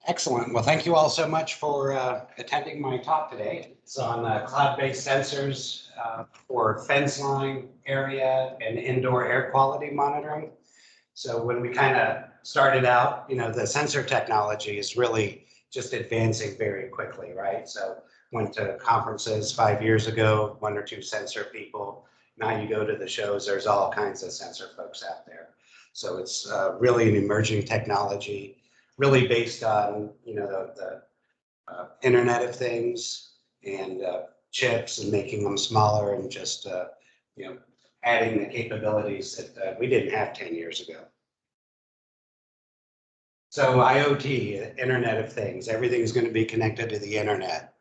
Excellent. Well, thank you all so much for attending my talk today. It's on cloud-based sensors for fence line area and indoor air quality monitoring. So when we kind of started out, the sensor technology is really just advancing very quickly, right? So went to conferences 5 years ago, one or two sensor people. Now you go to the shows, there's all kinds of sensor folks out there. So it's really an emerging technology, really based on, the Internet of Things and chips and making them smaller and just, adding the capabilities that we didn't have 10 years ago. So IoT, Internet of Things, everything's going to be connected to the Internet.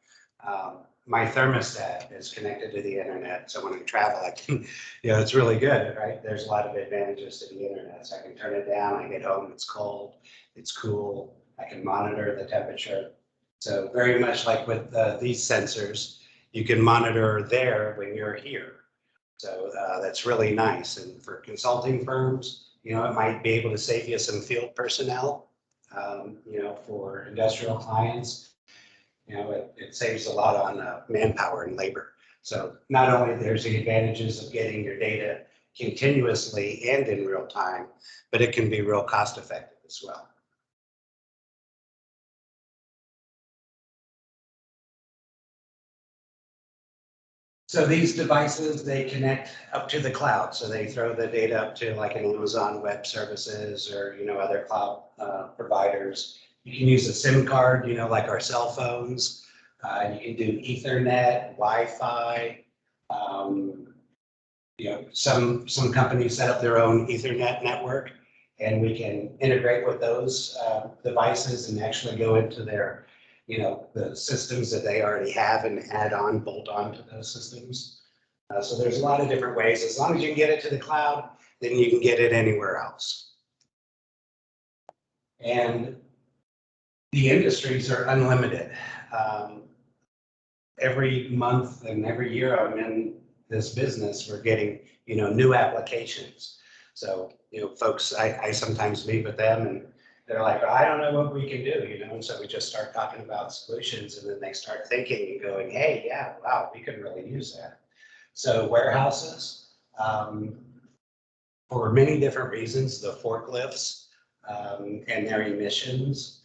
My thermostat is connected to the Internet. So when I travel, I can, it's really good, right? There's a lot of advantages to the Internet. So I can turn it down, I get home, it's cold, it's cool, I can monitor the temperature. So very much like with these sensors, you can monitor there when you're here. So that's really nice. And for consulting firms, it might be able to save you some field personnel, for industrial clients. It saves a lot on manpower and labor. So not only there's the advantages of getting your data continuously and in real time, but it can be real cost effective as well. So these devices, they connect up to the cloud. So they throw the data up to like an Amazon Web Services or, other cloud providers. You can use a SIM card, like our cell phones. You can do Ethernet, Wi-Fi. Some companies set up their own Ethernet network, and we can integrate with those devices and actually go into their, the systems that they already have and add on, bolt on to those systems. So there's a lot of different ways. As long as you can get it to the cloud, then you can get it anywhere else. And the industries are unlimited. Every month and every year I'm in this business, we're getting, new applications. So, folks, I sometimes meet with them and they're like, I don't know what we can do, and so we just start talking about solutions, and then they start thinking and going, hey, yeah, wow, we could really use that. So warehouses, for many different reasons, the forklifts and their emissions,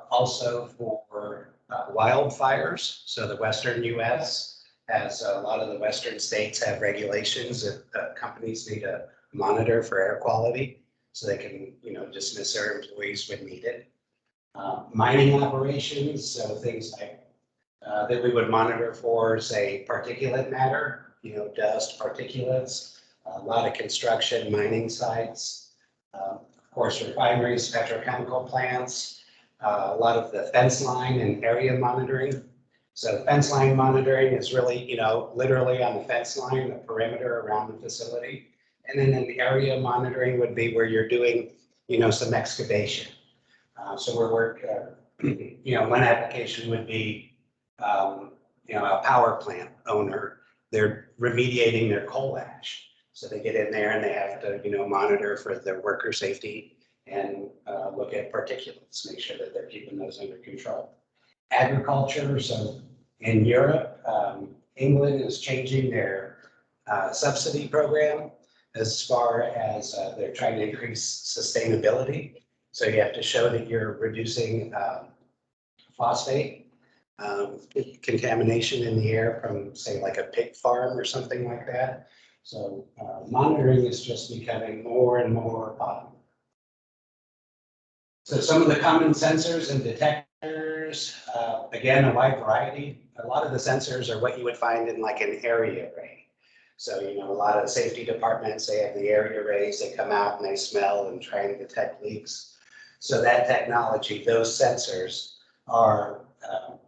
also for wildfires. So the Western US has a lot of the Western states have regulations that companies need to monitor for air quality, so they can, dismiss their employees when needed. Mining operations, so things like that we would monitor for, say, particulate matter, dust, particulates, a lot of construction, mining sites, of course, refineries, petrochemical plants, a lot of the fence line and area monitoring. So fence line monitoring is really, literally on the fence line, the perimeter around the facility. And then in the area monitoring would be where you're doing, some excavation. So one application would be, a power plant owner. They're remediating their coal ash. So they get in there and they have to, monitor for their worker safety and look at particulates, make sure that they're keeping those under control. Agriculture, so in Europe, England is changing their subsidy program as far as they're trying to increase sustainability. So you have to show that you're reducing phosphate contamination in the air from, say, like a pig farm or something like that. So monitoring is just becoming more and more popular. So some of the common sensors and detectors, again, a wide variety. A lot of the sensors are what you would find in like an area array. So, a lot of safety departments, they have the area arrays, they come out and they smell and try and detect leaks. So that technology, those sensors are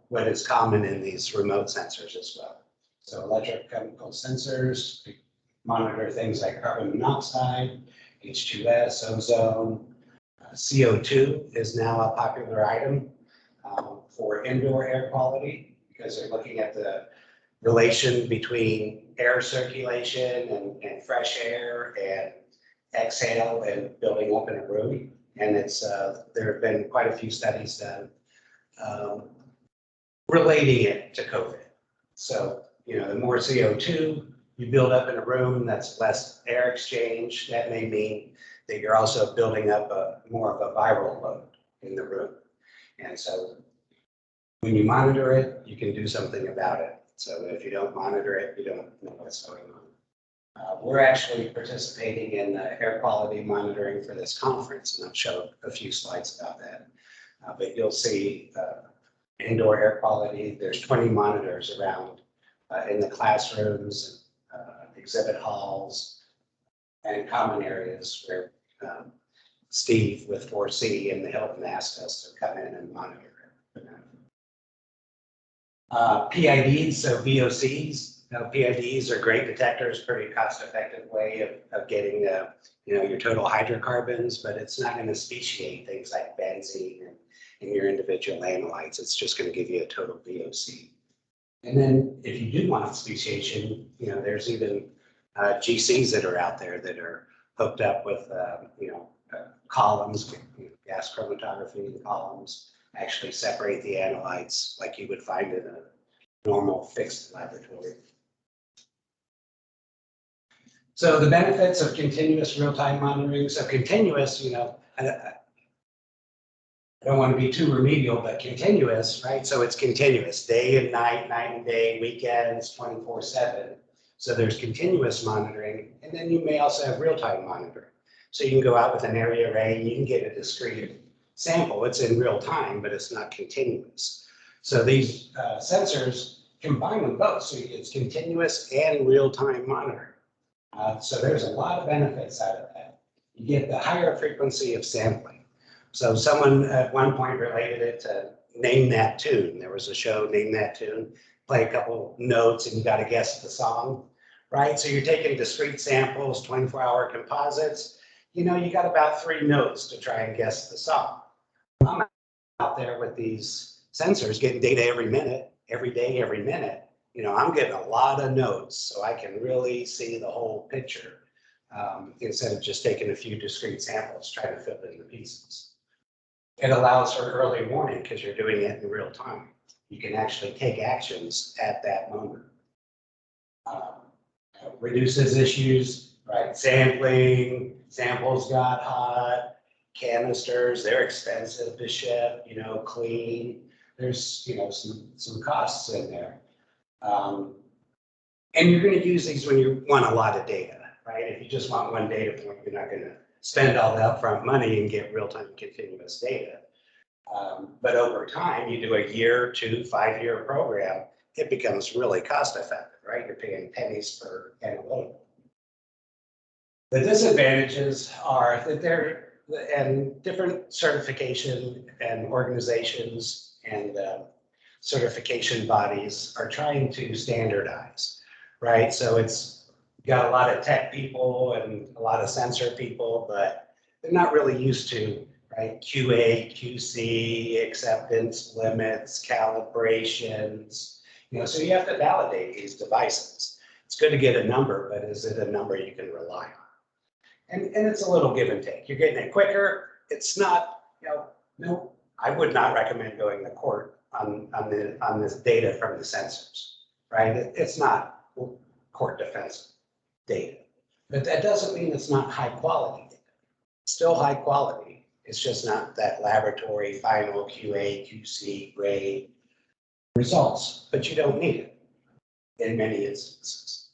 what is common in these remote sensors as well. So electrochemical sensors monitor things like carbon monoxide, H2S, ozone. CO2 is now a popular item for indoor air quality because they're looking at the relation between air circulation and fresh air and exhale and building up in a room. And it's there have been quite a few studies done um, relating it to COVID. So, the more CO2 you build up in a room, that's less air exchange. That may mean that you're also building up more of a viral load in the room. And so when you monitor it, you can do something about it. So if you don't monitor it, you don't know what's going on. We're actually participating in air quality monitoring for this conference, and I'll show a few slides about that. But you'll see indoor air quality. There's 20 monitors around in the classrooms, exhibit halls, and common areas where Steve with 4C and the Hilton asked us to come in and monitor it. PIDs, so VOCs. PIDs are great detectors, pretty cost-effective way of getting your total hydrocarbons, but it's not going to speciate things like benzene and your individual analytes. It's just going to give you a total VOC. And then if you do want speciation, there's even GCs that are out there that are hooked up with columns, gas chromatography columns, actually separate the analytes like you would find in a normal fixed laboratory. So the benefits of continuous real-time monitoring. So continuous, I don't want to be too remedial, but continuous, right? So it's continuous, day and night, night and day, weekends, 24/7. So there's continuous monitoring, and then you may also have real-time monitoring. So you can go out with an area array and you can get a discrete sample. It's in real time, but it's not continuous. So these sensors combine them both. So it's continuous and real-time monitoring. So there's a lot of benefits out of that. You get the higher frequency of sampling. So someone at one point related it to Name That Tune. There was a show, Name That Tune, play a couple notes and you got to guess the song, right? So you're taking discrete samples, 24-hour composites. You got about 3 notes to try and guess the song. I'm out there with these sensors getting data every minute, every day, every minute. I'm getting a lot of notes, so I can really see the whole picture instead of just taking a few discrete samples, trying to fill in the pieces. It allows for early warning because you're doing it in real time. You can actually take actions at that moment. Reduces issues, right? Sampling, samples got hot, canisters, they're expensive to ship, clean. There's, some costs in there. And you're going to use these when you want a lot of data, right? If you just want one data point, you're not going to spend all the upfront money and get real-time continuous data. But over time, you do a year, 2, 5-year program, it becomes really cost-effective, right? You're paying pennies per analytical. The disadvantages are that and different certification and organizations and certification bodies are trying to standardize, right? So it's got a lot of tech people and a lot of sensor people, but they're not really used to, right? QA, QC, acceptance limits, calibrations, so you have to validate these devices. It's good to get a number, but is it a number you can rely on? And it's a little give and take. You're getting it quicker. It's not, no, I would not recommend going to court on this data from the sensors, right? It's not court defense data, but that doesn't mean it's not high quality data. It's still high quality. It's just not that laboratory final QA, QC grade results, but you don't need it in many instances.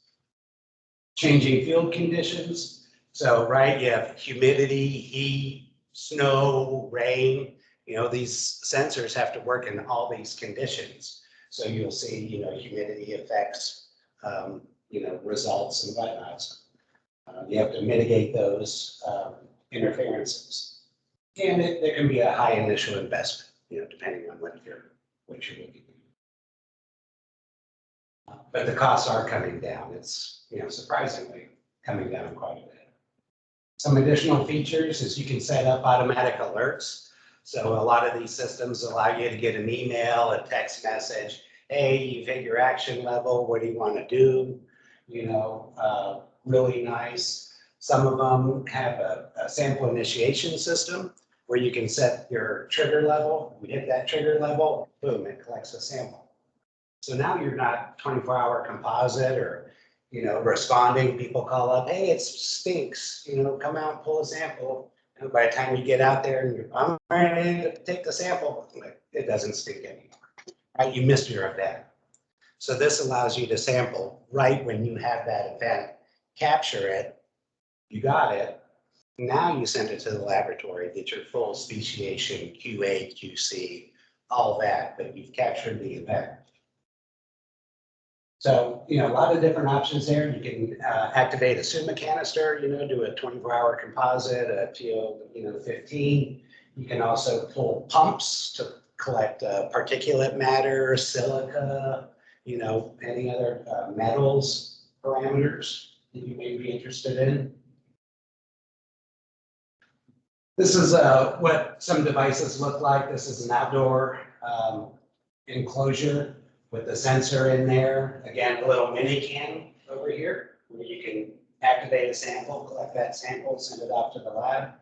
Changing field conditions. So, right, you have humidity, heat, snow, rain. These sensors have to work in all these conditions. So you'll see, humidity affects, results and whatnot. You have to mitigate those interferences. And there can be a high initial investment, depending on what you're looking at. But the costs are coming down. It's, surprisingly coming down quite a bit. Some additional features is you can set up automatic alerts. So a lot of these systems allow you to get an email, a text message. Hey, you've hit your action level. What do you want to do? Really nice. Some of them have a sample initiation system where you can set your trigger level. You hit that trigger level, boom, it collects a sample. So now you're not 24-hour composite or, responding. People call up, hey, it stinks, come out and pull a sample. And by the time you get out there and I'm ready to take the sample, it doesn't stink anymore. Right? You missed your event. So this allows you to sample right when you have that event, capture it, you got it. Now you send it to the laboratory, get your full speciation, QA, QC, all that, but you've captured the event. So, a lot of different options there. You can activate a SUMA canister, do a 24-hour composite, a TO, 15. You can also pull pumps to collect particulate matter, silica, any other metals parameters that you may be interested in. This is what some devices look like. This is an outdoor enclosure with the sensor in there. Again, a little mini can over here where you can activate a sample, collect that sample, send it off to the lab.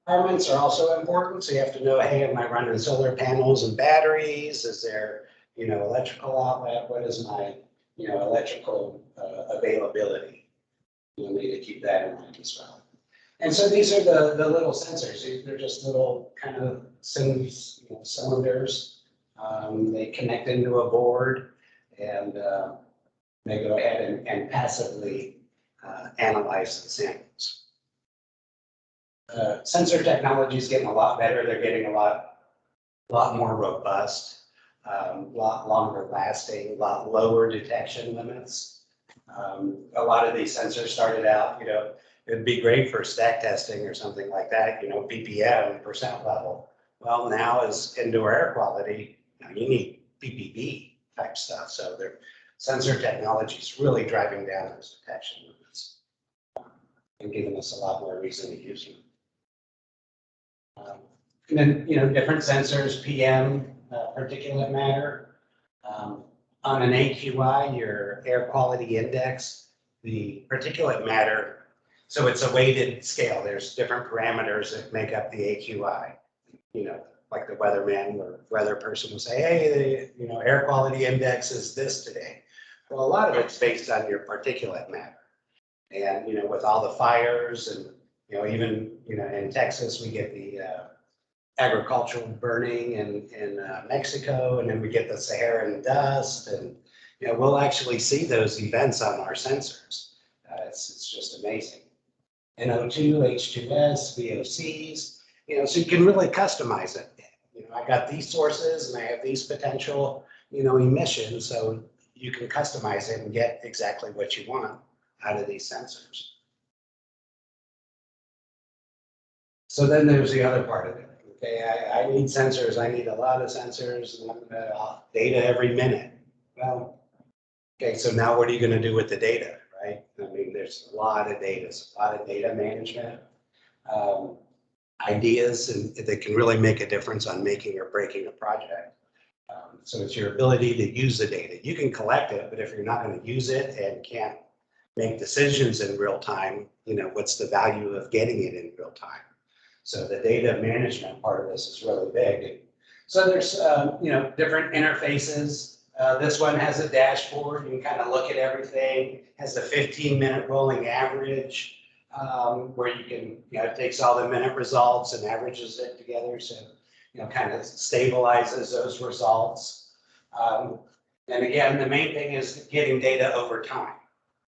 Requirements are also important. So you have to know, hey, am I running solar panels and batteries? Is there, electrical outlet? What is my, electrical availability? You'll need to keep that in mind as well. And so these are the little sensors. They're just little kind of cylinders. They connect into a board and they go ahead and passively analyze the samples. Sensor technology is getting a lot better. They're getting a lot more robust, a lot longer lasting, a lot lower detection limits. A lot of these sensors started out, it'd be great for stack testing or something like that, ppm, percent level. Well, now as indoor air quality, you need ppb type stuff. So their sensor technology is really driving down those detection limits and giving us a lot more reason to use them. And then, different sensors, PM, particulate matter. On an AQI, your air quality index, the particulate matter, so it's a weighted scale. There's different parameters that make up the AQI. Like the weatherman or weather person will say, hey, air quality index is this today. Well, a lot of it's based on your particulate matter. And, with all the fires and, even, in Texas, we get the agricultural burning in Mexico, and then we get the Saharan dust, and we'll actually see those events on our sensors. It's just amazing. NO2, H2S, VOCs, so you can really customize it. I got these sources and I have these potential, emissions, so you can customize it and get exactly what you want out of these sensors. So then there's the other part of it. Okay, I need sensors. I need a lot of sensors and data every minute. Well, okay, so now what are you going to do with the data, right? I mean, there's a lot of data, a lot of data management ideas, and that can really make a difference on making or breaking a project. So it's your ability to use the data. You can collect it, but if you're not going to use it and can't make decisions in real time, what's the value of getting it in real time? So the data management part of this is really big. So there's, different interfaces. This one has a dashboard. You can kind of look at everything. Has a 15-minute rolling average where you can, it takes all the minute results and averages it together. So, kind of stabilizes those results. And again, the main thing is getting data over time.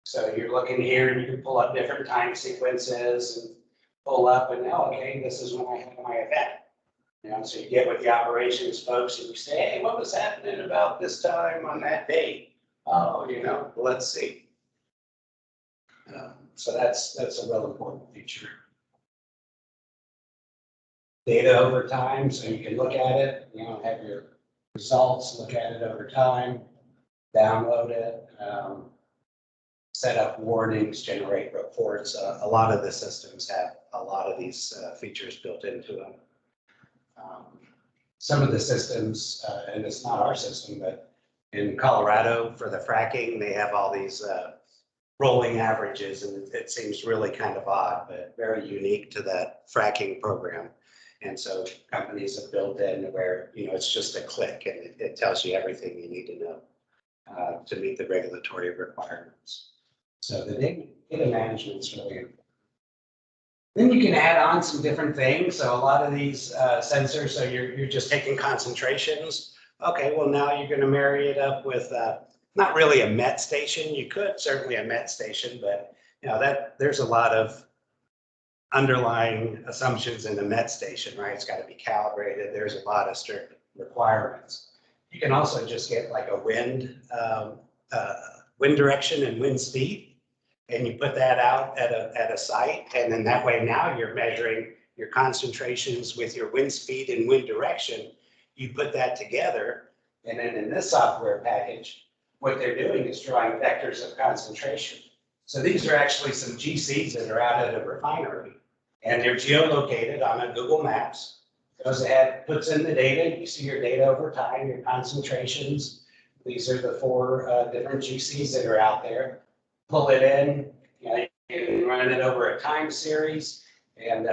So you're looking here and you can pull up different time sequences and pull up and, okay, this is when I have my event. So you get with the operations folks and you say, hey, what was happening about this time on that date? Oh, let's see. So that's a real important feature. Data over time, so you can look at it, have your results, look at it over time, download it, set up warnings, generate reports. A lot of the systems have a lot of these features built into them. Some of the systems, and it's not our system, but in Colorado for the fracking, they have all these rolling averages, and it seems really kind of odd, but very unique to that fracking program. And so companies have built in where, it's just a click and it tells you everything you need to know to meet the regulatory requirements. So the data management is really important. Then you can add on some different things. So a lot of these sensors, so you're just taking concentrations. Okay, well now you're going to marry it up with not really a MET station. You could certainly a MET station, but that there's a lot of underlying assumptions in the MET station, right? It's got to be calibrated. There's a lot of strict requirements. You can also just get like a wind direction and wind speed, and you put that out at a site, and then that way now you're measuring your concentrations with your wind speed and wind direction. You put that together, and then in this software package, what they're doing is drawing vectors of concentration. So these are actually some GCs that are out at a refinery, and they're geolocated on a Google Maps. Goes ahead, puts in the data. You see your data over time, your concentrations. These are the 4 different GCs that are out there. Pull it in, you can run it over a time series, and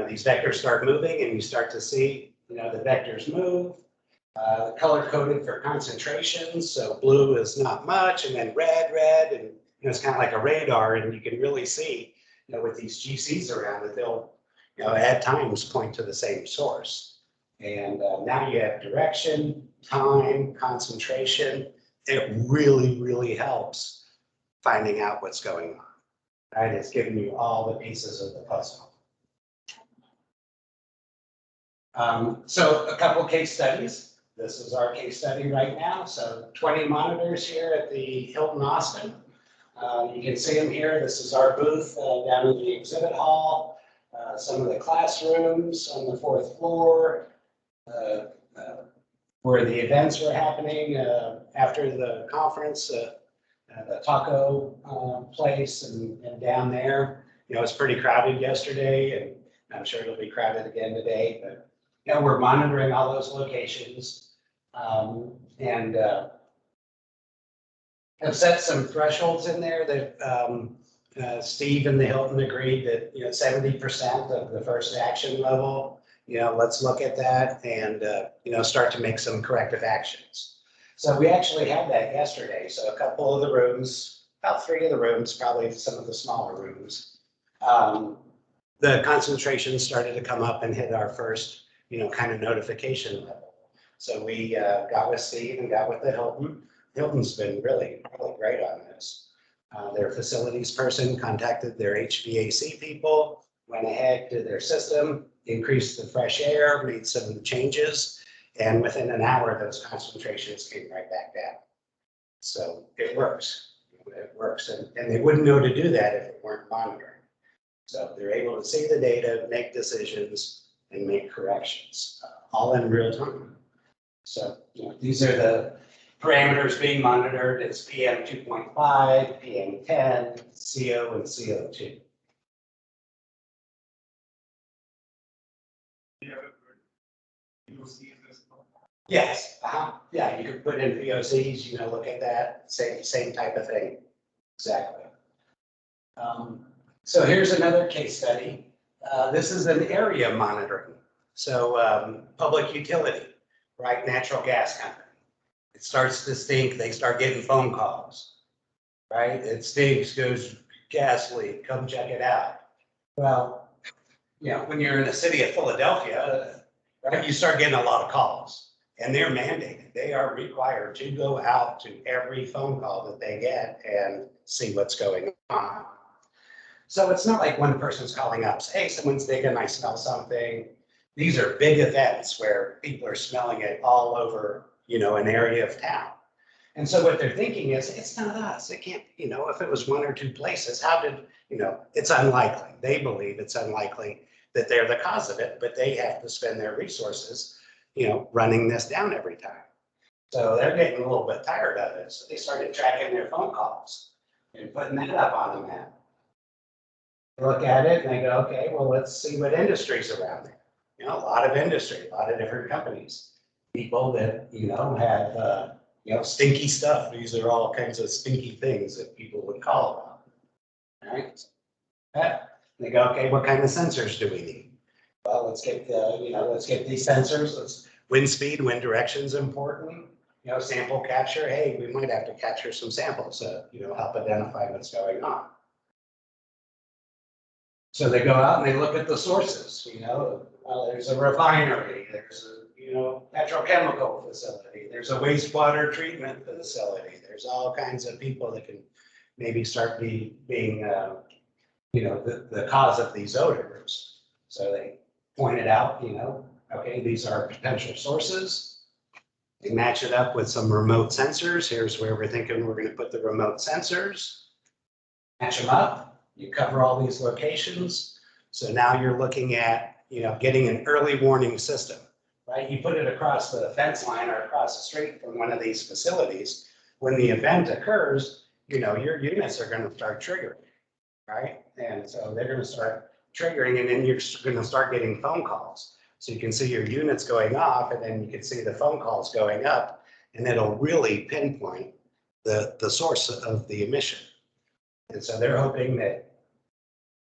these vectors start moving, and you start to see the vectors move. Color coded for concentrations, so blue is not much, and then red, and it's kind of like a radar, and you can really see with these GCs around it, they'll at times point to the same source. And now you have direction, time, concentration. It really, really helps finding out what's going on. Right? It's giving you all the pieces of the puzzle. So a couple case studies. This is our case study right now. So 20 monitors here at the Hilton Austin. You can see them here. This is our booth down in the exhibit hall. Some of the classrooms on the 4th floor, where the events were happening after the conference, the taco place, and down there. It was pretty crowded yesterday, and I'm sure it'll be crowded again today. But we're monitoring all those locations, and have set some thresholds in there that Steve and the Hilton agreed that 70% of the first action level. Let's look at that and start to make some corrective actions. So we actually had that yesterday. So a couple of the rooms, about 3 of the rooms, probably some of the smaller rooms, the concentration started to come up and hit our first kind of notification level. So we got with Steve and got with the Hilton. Hilton's been really, really great on this. Their facilities person contacted their HVAC people, went ahead to their system, increased the fresh air, made some changes, and within an hour, those concentrations came right back down. So it works. It works, and they wouldn't know to do that if it weren't monitoring. So they're able to see the data, make decisions, and make corrections, all in real time. So these are the parameters being monitored. It's PM 2.5, PM 10, CO, and CO2. Yes. Yeah, you could put in VOCs, look at that, same type of thing. Exactly. So here's another case study. This is an area monitoring. So public utility, right? Natural gas company. It starts to stink. They start getting phone calls, right? It stinks, goes gas leak, come check it out. Well, when you're in the city of Philadelphia, right, you start getting a lot of calls, and they're mandated. They are required to go out to every phone call that they get and see what's going on. So it's not like one person's calling up, hey, someone's digging, I smell something. These are big events where people are smelling it all over, an area of town. And so what they're thinking is, it's not us. It can't, if it was 1 or 2 places, how did, it's unlikely. They believe it's unlikely that they're the cause of it, but they have to spend their resources, running this down every time. So they're getting a little bit tired of it. So they started tracking their phone calls and putting that up on the map. They look at it and they go, okay, well, let's see what industries around there. A lot of industry, a lot of different companies, people that, have, stinky stuff. These are all kinds of stinky things that people would call about. right? They go, okay, what kind of sensors do we need? Well, let's get let's get these sensors. Wind speed, wind direction is important. Sample capture. Hey, we might have to capture some samples to, help identify what's going on. So they go out and they look at the sources. Well, there's a refinery. There's a petrochemical facility. There's a wastewater treatment facility. There's all kinds of people that can maybe start being the cause of these odors. So they pointed out, okay, these are potential sources. They match it up with some remote sensors. Here's where we're thinking we're going to put the remote sensors. Match them up. You cover all these locations. So now you're looking at, getting an early warning system, right? You put it across the fence line or across the street from one of these facilities. When the event occurs, your units are going to start triggering, right? And so they're going to start triggering, and then you're going to start getting phone calls. So you can see your units going off, and then you can see the phone calls going up, and it'll really pinpoint the source of the emission. And so they're hoping that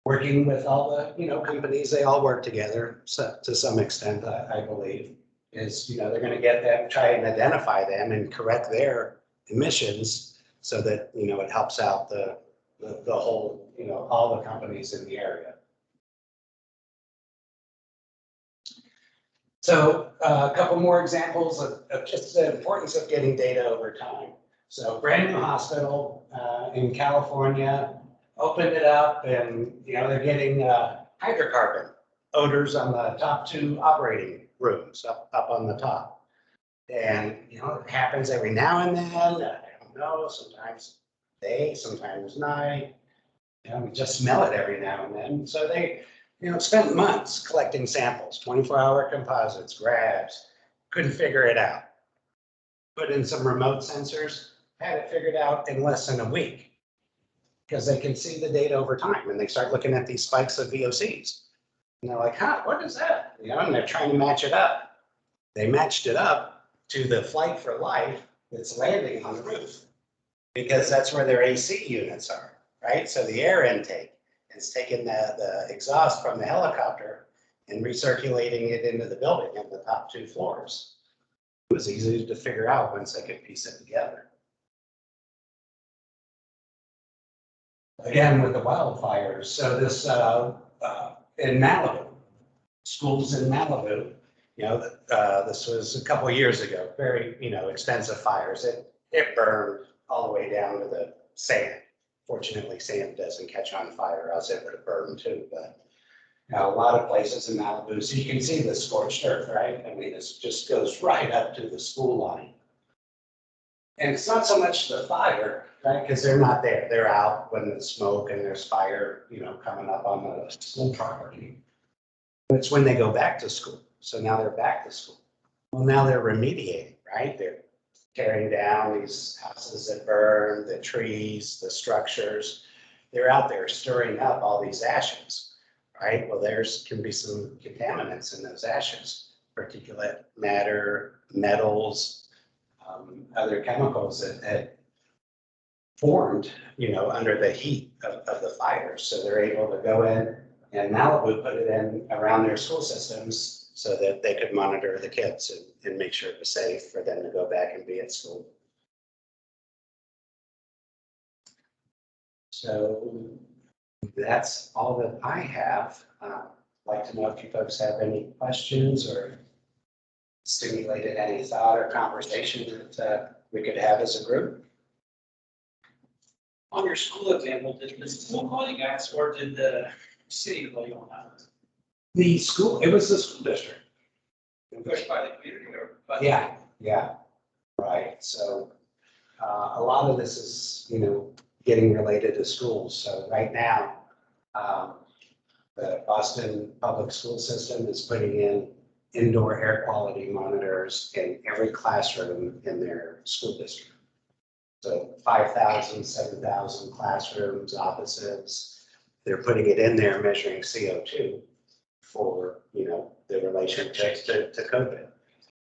working with all the companies, they all work together to some extent, I believe, is they're going to get them, try and identify them and correct their emissions so that it helps out the whole all the companies in the area. So a couple more examples of just the importance of getting data over time. So brand new hospital in California, opened it up, and they're getting hydrocarbon odors on the top 2 operating rooms up on the top. And it happens every now and then. I don't know, sometimes day, sometimes night. We just smell it every now and then. So they spent months collecting samples, 24-hour composites, grabs, couldn't figure it out. Put in some remote sensors, had it figured out in less than a week, because they can see the data over time, and they start looking at these spikes of VOCs. And they're like, what is that? And they're trying to match it up. They matched it up to the flight for life that's landing on the roof, because that's where their AC units are, right? So the air intake is taking the exhaust from the helicopter and recirculating it into the building in the top 2 floors. It was easy to figure out once they could piece it together. Again, with the wildfires. So this in Malibu, schools in Malibu, this was a couple of years ago, very, extensive fires. It burned all the way down to the sand. Fortunately, sand doesn't catch on fire, else it would have burned too. But a lot of places in Malibu, so you can see the scorched earth, right? I mean, it just goes right up to the school line. And it's not so much the fire, right? Because they're not there. They're out when there's smoke and there's fire, coming up on the school property. But it's when they go back to school. So now they're back to school. Well, now they're remediating, right? They're tearing down these houses that burn, the trees, the structures. They're out there stirring up all these ashes, right? Well, can be some contaminants in those ashes, particulate matter, metals, other chemicals that had formed, under the heat of the fires. So they're able to go in, and Malibu put it in around their school systems so that they could monitor the kids and make sure it was safe for them to go back and be at school. So that's all that I have. I'd like to know if you folks have any questions or stimulated any thought or conversation that we could have as a group. On your school example, did the school call you guys, or did the city call you on that? The school, it was the school district. Pushed by the community, or? Yeah, right. So a lot of this is, getting related to schools. So right now, the Boston public school system is putting in indoor air quality monitors in every classroom in their school district. So 5,000, 7,000 classrooms, offices, they're putting it in there measuring CO2 for, the relationship to COVID.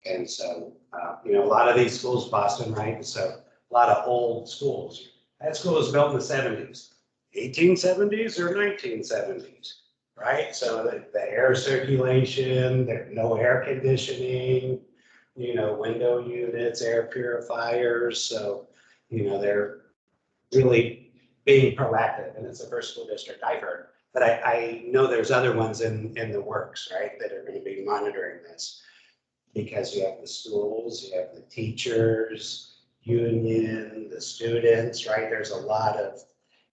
And so, a lot of these schools, Boston, right? So a lot of old schools. That school was built in the 70s. 1870s or 1970s, right? So the air circulation, there's no air conditioning, window units, air purifiers. So, they're really being proactive, and it's the first school district I've heard. But I know there's other ones in the works, right, that are going to be monitoring this, because you have the schools, you have the teachers, union, the students, right? There's a lot of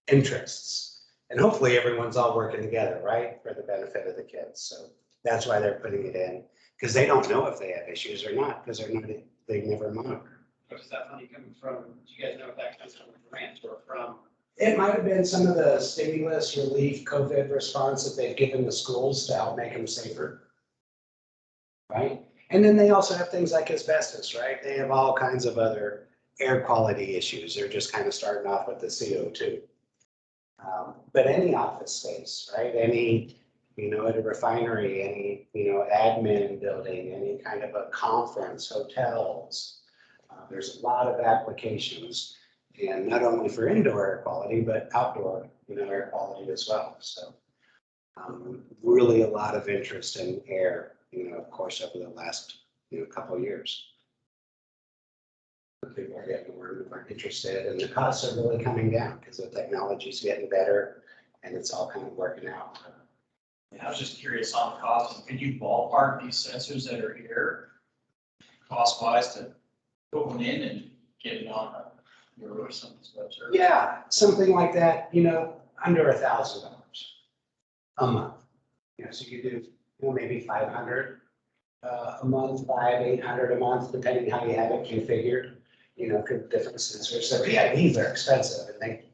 interests, and hopefully everyone's all working together, right, for the benefit of the kids. So that's why they're putting it in, because they don't know if they have issues or not, because they never monitor. Where's that money coming from? Do you guys know if that comes from grants or from? It might have been some of the stimulus relief COVID response that they've given the schools to help make them safer. Right? And then they also have things like asbestos, right? They have all kinds of other air quality issues. They're just kind of starting off with the CO2. But any office space, right? Any, at a refinery, any, admin building, any kind of a conference, hotels. There's a lot of applications, and not only for indoor air quality, but outdoor, air quality as well. So really a lot of interest in air, of course, over the last, couple of years. People are getting more and more interested, and the costs are really coming down because the technology is getting better, and it's all kind of working out. I was just curious on the cost. Can you ballpark these sensors that are here, cost-wise, to put one in and get it on your or something's website? Yeah, something like that. Under $1,000 a month. So you do, maybe 500 a month, 800 a month, depending how you have it configured. Different sensors. So PIDs are expensive, and they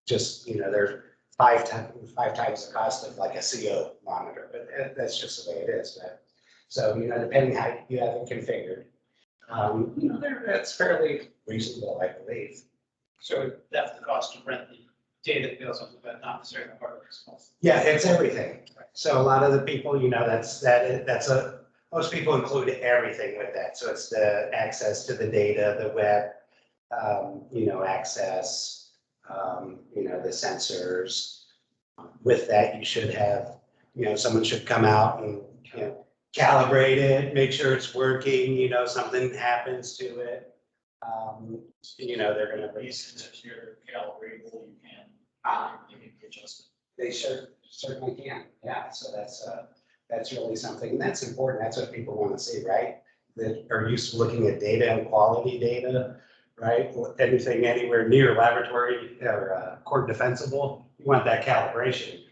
just, they're five times the cost of like a CO monitor, but that's just the way it is. But so, depending how you have it configured, that's fairly reasonable, I believe. So that's the cost to rent the data that goes on, but not necessarily the hardware cost. Yeah, it's everything. So a lot of the people, most people include everything with that. So it's the access to the data, the web, access, the sensors. With that, you should have, someone should come out and, calibrate it, make sure it's working, something happens to it. They're going to be. If you're calibratable, you can make the adjustment. They certainly can. Yeah. So that's really something. And that's important. That's what people want to see, right? That are used to looking at data and quality data, right? Anything anywhere near laboratory or court defensible, you want that calibration.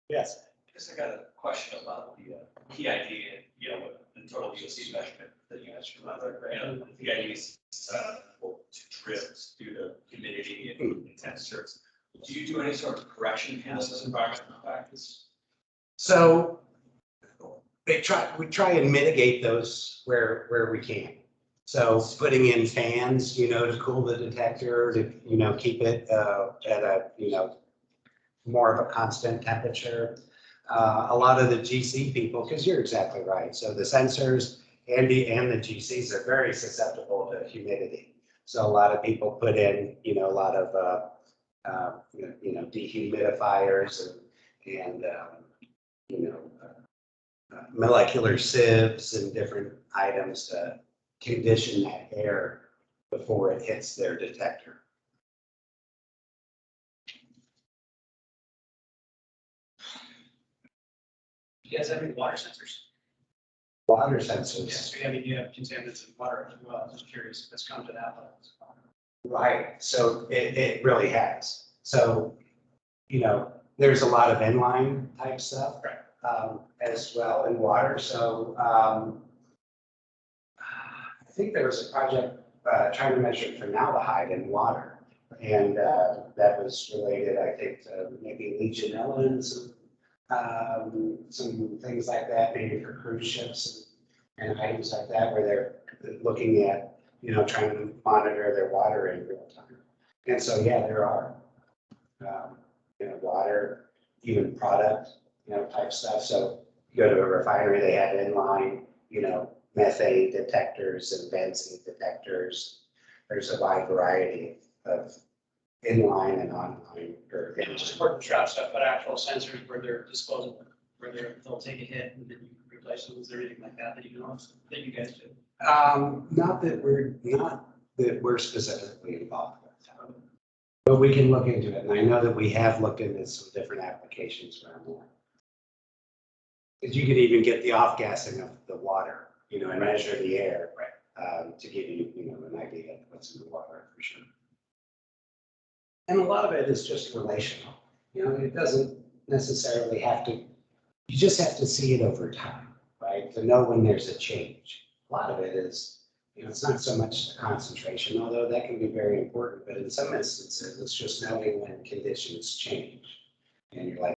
Yes. I guess I got a question about the PID and, the total VOC measurement that you guys from other, the PID is to drips due to humidity and temperatures. Do you do any sort of correction against environmental factors? So we try and mitigate those where we can. So putting in fans, to cool the detector, to, keep it at a, more of a constant temperature. A lot of the GC people, because you're exactly right. So the sensors and the GCs are very susceptible to humidity. So a lot of people put in, a lot of, dehumidifiers and molecular sieves and different items to condition that air before it hits their detector. You guys have any water sensors? Water sensors. Yes, you have contaminants in water as well. I'm just curious if it's come to that level. Right. So it really has. So, there's a lot of inline type stuff. Right. As well in water. So I think there was a project trying to measure formaldehyde in water. And that was related, I think, to maybe Legionella and some things like that, maybe for cruise ships and items like that, where they're looking at, trying to monitor their water in real time. And so, yeah, there are, water, even product, type stuff. So you go to a refinery, they have inline, methane detectors and benzene detectors. There's a wide variety of inline and online, or And just work the trap stuff, but actual sensors where they're disposable, where they'll take a hit and then you can replace them. Is there anything like that that you know of, that you guys do? not that we're specifically involved with. But we can look into it, and I know that we have looked into some different applications around there. Because you could even get the off-gassing of the water, you know, and measure the air. Right. To give you, you know, an idea of what's in the water for sure. And a lot of it is just relational, you know, it doesn't necessarily have to, you just have to see it over time, right? To know when there's a change. A lot of it is, you know, it's not so much the concentration, although that can be very important, but in some instances, it's just knowing when conditions change. And you're like,